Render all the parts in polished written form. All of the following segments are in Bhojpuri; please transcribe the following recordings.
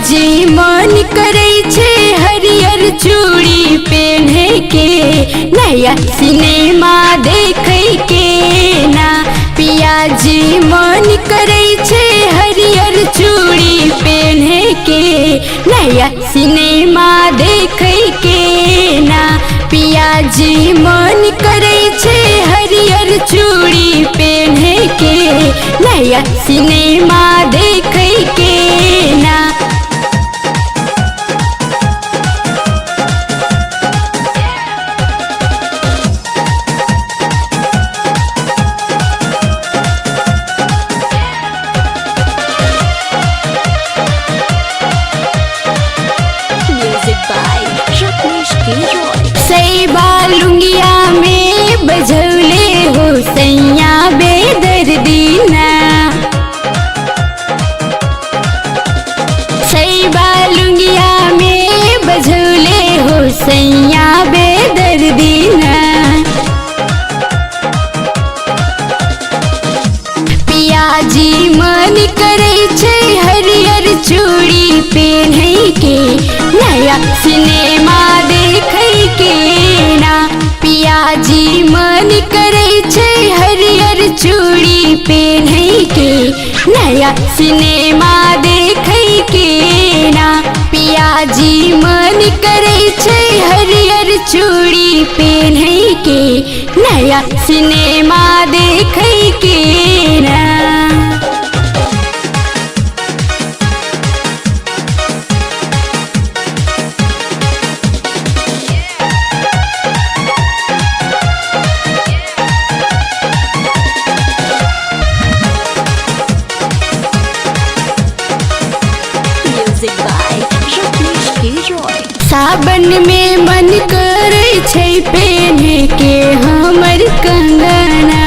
जी मन करे छे हरियर चूड़ी पहने के नया सिनेमा देखे के ना। पिया जी मन करे छे हरियर चूड़ी पहने के नया सिनेमा देखे के ना। पिया जी मन करे छे हरियर चूड़ी पहने के नया सिनेमा देखे के ना। सैबा लुंगिया में बजौले हो सैया बेदर्दीना। सैबा लुंगिया में बजौले हो सैया बेदर्दीना। पिया जी मन करे छे हरियर चूड़ी पहने के नया सिनेमा देखे के ना। पिया जी मन करे छे हरियर चूड़ी पहने के नया सिनेमा देखे के ना। पिया जी मन करे छे हरियर चूड़ी पहने के नया सिनेमा देखे के ना। सावन में मन करे छे पहने के हमर कंगना।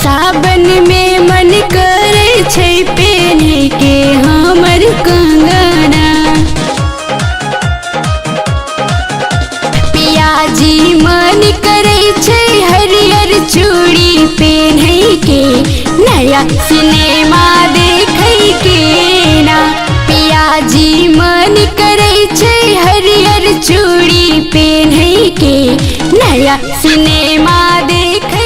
सावन में मन करे छे पहने के हमर कंगना। पिया जी मन करे छे हरियर चूड़ी पहने के नया सिनेमा देखे के ना। पिया जी मन करे छे हरियर चूड़ी पहने के नया सिनेमा देखे